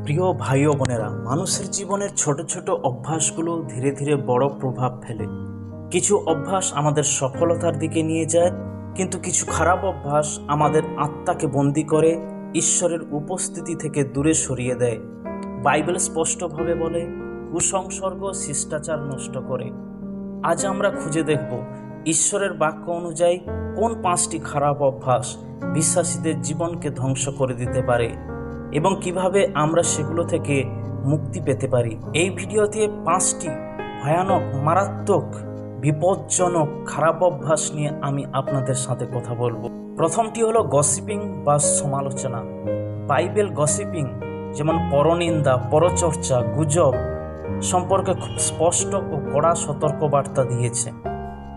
প্রিয় ভাই ও বোনেরা, মানুষের জীবনের ছোট ছোট অভ্যাসগুলো ধীরে ধীরে বড় প্রভাব ফেলে। কিছু অভ্যাস আমাদের সফলতার দিকে নিয়ে যায়, কিন্তু কিছু খারাপ অভ্যাস আমাদের আত্মাকে বন্দী করে ঈশ্বরের উপস্থিতি থেকে দূরে সরিয়ে দেয়। বাইবেল স্পষ্টভাবে বলে, কুসংসর্গ শিষ্টাচার নষ্ট করে। আজ আমরা খুঁজে দেখব ঈশ্বরের বাক্য অনুযায়ী কোন 5টি খারাপ অভ্যাস বিশ্বাসীদের জীবনকে ধ্বংস করে দিতে পারে এবং কিভাবে আমরা সেগুলো থেকে মুক্তি পেতে পারি। এই ভিডিওতে 5টি ভয়ানক, মারাত্মক, বিপজ্জনক খারাপ অভ্যাস নিয়ে আমি আপনাদের সাথে কথা বলবো। প্রথমটি হলো গসিপিং বা সমালোচনা। বাইবেল গসিপিং যেমন পরনিন্দা, পরচর্চা, গুজব সম্পর্কে খুব স্পষ্ট ও কড়া সতর্কবার্তা দিয়েছে।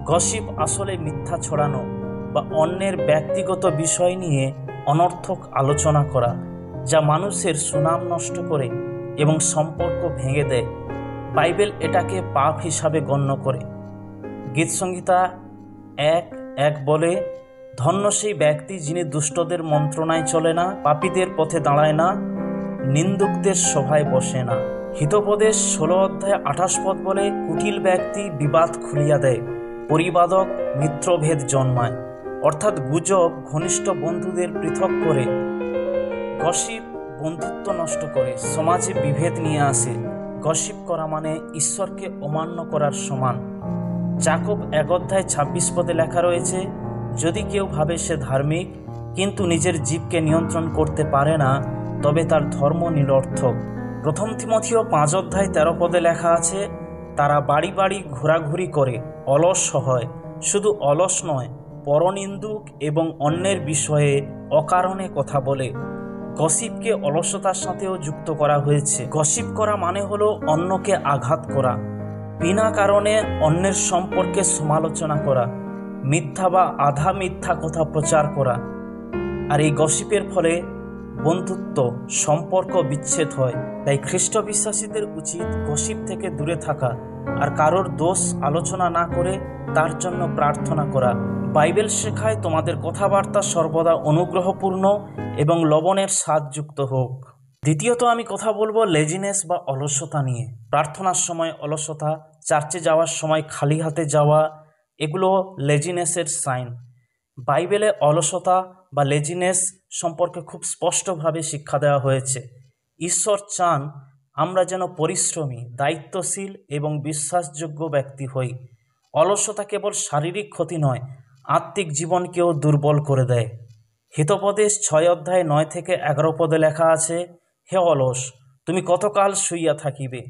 গসিপ আসলে মিথ্যা ছড়ানো বা অন্যের ব্যক্তিগত বিষয় নিয়ে অনর্থক আলোচনা করা, যা মানুষের সুনাম নষ্ট করে এবং সম্পর্ক ভেঙে দেয়। বাইবেল এটাকে পাপ হিসাবে গণ্য করে। গীতসংহিতা 1:1 বলে, ধন্য সেই ব্যক্তি যিনি দুষ্টদের মন্ত্রণায় চলে না, পাপীদের পথে দাঁড়ায় না, নিন্দুকদের সভায় বসে না। হিতোপদেশ 16:28 বলে, কুটিল ব্যক্তি বিবাদ খুলিয়া দেয়, পরিবাদক মিত্রভেদ জন্মায়। অর্থাৎ গুজব ঘনিষ্ঠ বন্ধুদের পৃথক করে, গসিপ বন্ধুত্ব নষ্ট করে, সমাজে বিভেদ নিয়ে আসে। গসিপ করা মানে ঈশ্বরকে অমান্য করার সমান। যাকব 1:26 লেখা রয়েছে, যদি কেউ ভাবে সে ধার্মিক কিন্তু নিজের জীবকে নিয়ন্ত্রণ করতে পারে না, তবে তার ধর্ম নিরর্থক। প্রথম তিমথিও 5:13 লেখা আছে, তারা বাড়ি বাড়ি ঘোরাঘুরি করে, অলস হয়। শুধু অলস নয়, পরনিন্দুক এবং অন্যের বিষয়ে অকারণে কথা বলে। গসিপকে অলসতার সাথেও যুক্ত করা হয়েছে। গসিপ করা মানে হলো অন্যকে আঘাত করা, বিনা কারণে অন্যের সম্পর্কে সমালোচনা করা, মিথ্যা বা আধা মিথ্যা কথা প্রচার করা। আর এই গসিপের ফলে বন্ধুত্ব, সম্পর্ক বিচ্ছেদ হয়। তাই খ্রিস্ট বিশ্বাসীদের উচিত গসিপ থেকে দূরে থাকা আর কারোর দোষ আলোচনা না করে তার জন্য প্রার্থনা করা। বাইবেল শেখায় তোমাদের কথাবার্তা সর্বদা অনুগ্রহপূর্ণ এবং লবণের স্বাদযুক্ত হোক। দ্বিতীয়ত আমি কথা বলবো লেজিনেস বা অলসতা নিয়ে। প্রার্থনার সময় অলসতা, চার্চে যাওয়ার সময় খালি হাতে যাওয়া, এগুলো লেজিনেসের সাইন। বাইবেলে অলসতা বা লেজিনেস সম্পর্কে খুব স্পষ্টভাবে শিক্ষা দেওয়া হয়েছে। ঈশ্বর চান আমরা যেন পরিশ্রমী, দায়িত্বশীল এবং বিশ্বাসযোগ্য ব্যক্তি হই। অলসতা কেবল শারীরিক ক্ষতি নয়, আত্মিক জীবনকেও দুর্বল করে দেয়। হিতোপদেশ 6:9-11 লেখা আছে, হে অলস, তুমি কতকাল শুইয়া থাকিবে?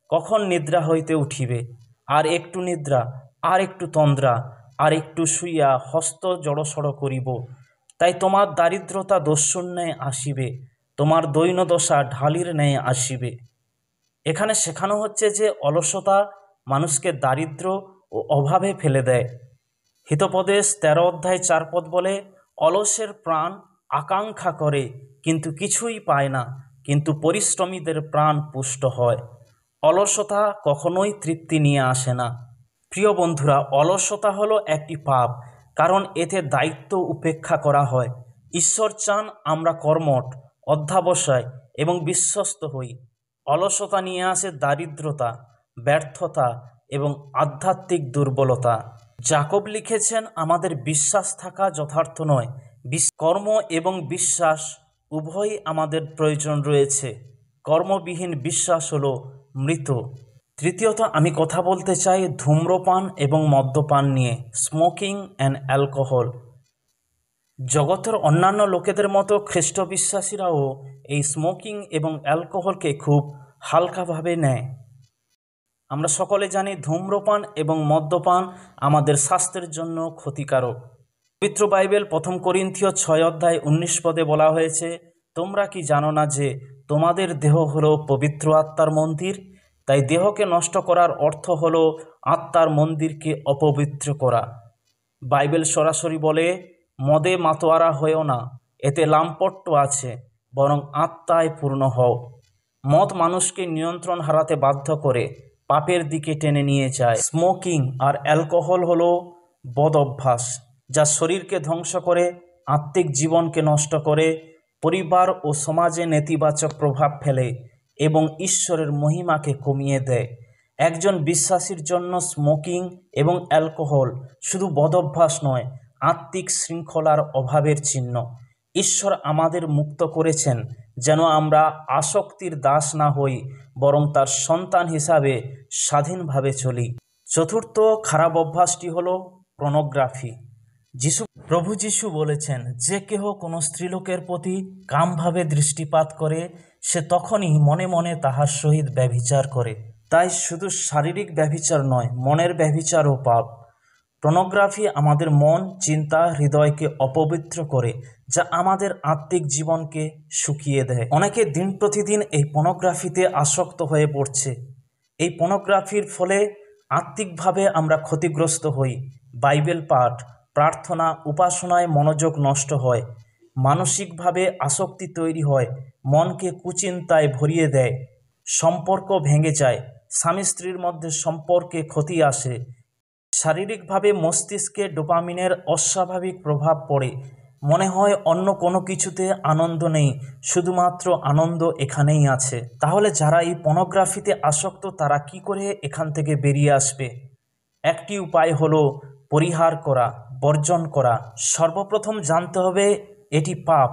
কখন নিদ্রা হইতে উঠিবে? আর একটু নিদ্রা, আর একটু তন্দ্রা, আর একটু শুইয়া হস্ত জড়সড় করিব। তাই তোমার দারিদ্রতা দস্যুর ন্যায় আসিবে, তোমার দৈন্যদশা ঢালির ন্যায় আসিবে। এখানে শেখানো হচ্ছে যে অলসতা মানুষকে দারিদ্র ও অভাবে ফেলে দেয়। হিতোপদেশ 13:4 বলে, অলসের প্রাণ আকাঙ্ক্ষা করে কিন্তু কিছুই পায় না, কিন্তু পরিশ্রমীদের প্রাণ পুষ্ট হয়। অলসতা কখনোই তৃপ্তি নিয়ে আসে না। প্রিয় বন্ধুরা, অলসতা হলো একটি পাপ, কারণ এতে দায়িত্ব উপেক্ষা করা হয়। ঈশ্বর চান আমরা কর্মঠ, অধ্যবসায় এবং বিশ্বস্ত হই। অলসতা নিয়ে আসে দারিদ্রতা, ব্যর্থতা এবং আধ্যাত্মিক দুর্বলতা। যাকব লিখেছেন, আমাদের বিশ্বাস থাকা যথার্থ নয়, কর্ম এবং বিশ্বাস উভয়ই আমাদের প্রয়োজন রয়েছে। কর্মবিহীন বিশ্বাস হলো মৃত। তৃতীয়ত আমি কথা বলতে চাই ধূম্রপান এবং মদ্যপান নিয়ে, স্মোকিং অ্যান্ড অ্যালকোহল। জগতের অন্যান্য লোকেদের মতো খ্রিস্ট বিশ্বাসীরাও এই স্মোকিং এবং অ্যালকোহলকে খুব হালকাভাবে নেয়। আমরা সকলে জানি ধূম্রপান এবং মদ্যপান আমাদের স্বাস্থ্যের জন্য ক্ষতিকারক। পবিত্র বাইবেল 1 করিন্থীয় 6:19 বলা হয়েছে, তোমরা কি জানো না যে তোমাদের দেহ হলো পবিত্র আত্মার মন্দির? তাই দেহকে নষ্ট করার অর্থ হলো আত্মার মন্দিরকে অপবিত্র করা। বাইবেল সরাসরি বলে, মদে মাতোয়ারা হয়েও না, এতে লাম্পট্য আছে, বরং আত্মায় পূর্ণ হও। মদ মানুষকে নিয়ন্ত্রণ হারাতে বাধ্য করে, পাপের দিকে টেনে নিয়ে যায়। স্মোকিং আর অ্যালকোহল হলো বদ অভ্যাস, যা শরীরকে ধ্বংস করে, আত্মিক জীবনকে নষ্ট করে, পরিবার ও সমাজে নেতিবাচক প্রভাব ফেলে এবং ঈশ্বরের মহিমাকে কমিয়ে দেয়। একজন বিশ্বাসীর জন্য স্মোকিং এবং অ্যালকোহল শুধু বদভ্যাস নয়, আত্মিক শৃঙ্খলার অভাবের চিহ্ন। ঈশ্বর আমাদের মুক্ত করেছেন যেন আমরা আসক্তির দাস না হই, বরং তার সন্তান হিসাবে স্বাধীনভাবে চলি। চতুর্থ খারাপ অভ্যাসটি হলো পর্নোগ্রাফি। প্রভু যিশু বলেছেন, যে কেহ কোনো স্ত্রীলোকের প্রতি কামভাবে দৃষ্টিপাত করে সে তখনই মনে মনে তাহার সহিত ব্যভিচার করে। তাই শুধু শারীরিক ব্যভিচার নয়, মনের ব্যভিচারও পাপ। পর্নোগ্রাফি আমাদের মন, চিন্তা, হৃদয়কে অপবিত্র করে, যা আমাদের আত্মিক জীবনকে শুকিয়ে দেয়। অনেকে দিন প্রতিদিন এই পর্নোগ্রাফিতে আসক্ত হয়ে পড়ছে। এই পর্নোগ্রাফির ফলে আত্মিকভাবে আমরা ক্ষতিগ্রস্ত হই। বাইবেল পাঠ, প্রার্থনা, উপাসনায় মনোযোগ নষ্ট হয়, মানসিকভাবে আসক্তি তৈরি হয়, মনকে কুচিন্তায় ভরিয়ে দেয়, সম্পর্ক ভেঙে যায়, স্বামী স্ত্রীর মধ্যে সম্পর্কে ক্ষতি আসে, শারীরিকভাবে মস্তিষ্কে ডোপামিনের অস্বাভাবিক প্রভাব পড়ে, মনে হয় অন্য কোনো কিছুতে আনন্দ নেই, শুধুমাত্র আনন্দ এখানেই আছে। তাহলে যারা এই পর্নোগ্রাফিতে আসক্ত তারা কি করে এখান থেকে বেরিয়ে আসবে? একটি উপায় হলো পরিহার করা, বর্জন করা। সর্বপ্রথম জানতে হবে এটি পাপ,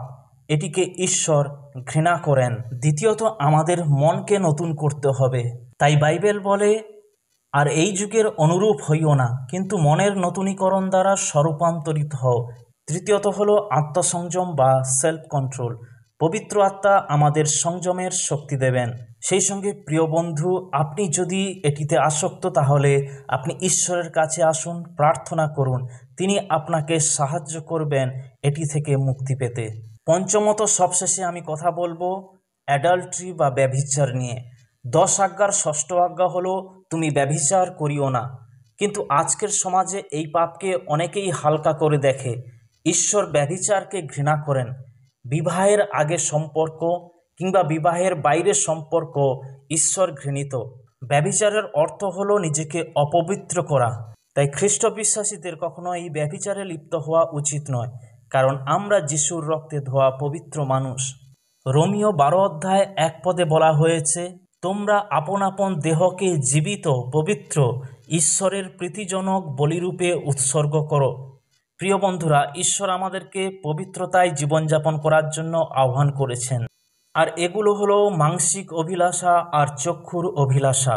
এটিকে ঈশ্বর ঘৃণা করেন। দ্বিতীয়ত আমাদের মনকে নতুন করতে হবে। তাই বাইবেল বলে, আর এই যুগের অনুরূপ হইও না, কিন্তু মনের নতুনীকরণ দ্বারা স্বরূপান্তরিত হও। তৃতীয়ত হলো আত্মসংযম বা সেলফ কন্ট্রোল। পবিত্র আত্মা আমাদের সংযমের শক্তি দেবেন। সেই সঙ্গে প্রিয় বন্ধু, আপনি যদি এটিতে আসক্ত তাহলে আপনি ঈশ্বরের কাছে আসুন, প্রার্থনা করুন, তিনি আপনাকে সাহায্য করবেন এটি থেকে মুক্তি পেতে। পঞ্চমত, সবশেষে আমি কথা বলবো অ্যাডাল্ট্রি বা ব্যভিচার নিয়ে। 10 আজ্ঞার ষষ্ঠ আজ্ঞা হলো তুমি ব্যভিচার করিও না। কিন্তু আজকের সমাজে এই পাপকে অনেকেই হালকা করে দেখে। ঈশ্বর ব্যভিচারকে ঘৃণা করেন। বিবাহের আগে সম্পর্ক কিংবা বিবাহের বাইরের সম্পর্ক ঈশ্বর ঘৃণিত। ব্যভিচারের অর্থ হলো নিজেকে অপবিত্র করা। তাই খ্রিস্ট বিশ্বাসীদের কখনো এই ব্যভিচারে লিপ্ত হওয়া উচিত নয়, কারণ আমরা যিশুর রক্তে ধোয়া পবিত্র মানুষ। রোমীয় 12 অধ্যায় 1 পদে বলা হয়েছে, তোমরা আপন আপন দেহকে জীবিত, পবিত্র, ঈশ্বরের প্রীতিজনক বলিরূপে উৎসর্গ করো। প্রিয় বন্ধুরা, ঈশ্বর আমাদেরকে পবিত্রতায় জীবনযাপন করার জন্য আহ্বান করেছেন। আর এগুলো হলো মানসিক অভিলাষা আর চক্ষুর অভিলাষা,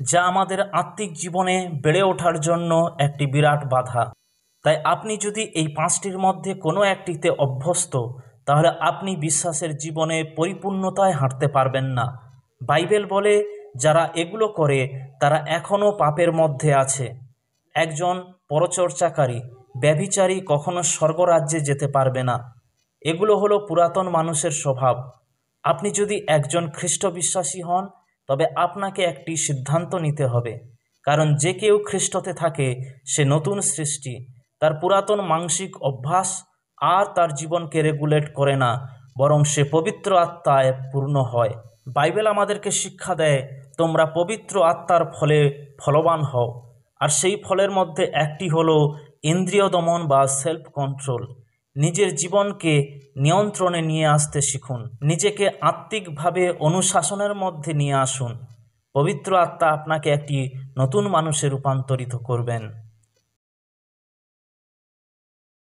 যা আমাদের আত্মিক জীবনে বেড়ে ওঠার জন্য একটি বিরাট বাধা। তাই আপনি যদি এই 5টির মধ্যে কোনো একটিতে অভ্যস্ত, তাহলে আপনি বিশ্বাসের জীবনে পরিপূর্ণতায় হাঁটতে পারবেন না। বাইবেল বলে, যারা এগুলো করে তারা এখনও পাপের মধ্যে আছে। একজন পরচর্চাকারী, ব্যভিচারী কখনো স্বর্গরাজ্যে যেতে পারবে না। এগুলো হলো পুরাতন মানুষের স্বভাব। আপনি যদি একজন খ্রিস্ট বিশ্বাসী হন, তবে আপনাকে একটি সিদ্ধান্ত নিতে হবে, কারণ যে কেউ খ্রিস্টতে থাকে সে নতুন সৃষ্টি। তার পুরাতন মানসিক অভ্যাস আর তার জীবনকে রেগুলেট করে না, বরং সে পবিত্র আত্মায় পূর্ণ হয়। বাইবেল আমাদেরকে শিক্ষা দেয়, তোমরা পবিত্র আত্মার ফলে ফলবান হও। আর সেই ফলের মধ্যে একটি হলো ইন্দ্রিয় দমন বা সেলফ কন্ট্রোল। নিজের জীবনকে নিয়ন্ত্রণে নিয়ে আসতে শিখুন। নিজেকে আত্মিকভাবে অনুশাসনের মধ্যে নিয়ে আসুন। পবিত্র আত্মা আপনাকে একটি নতুন মানুষে রূপান্তরিত করবেন।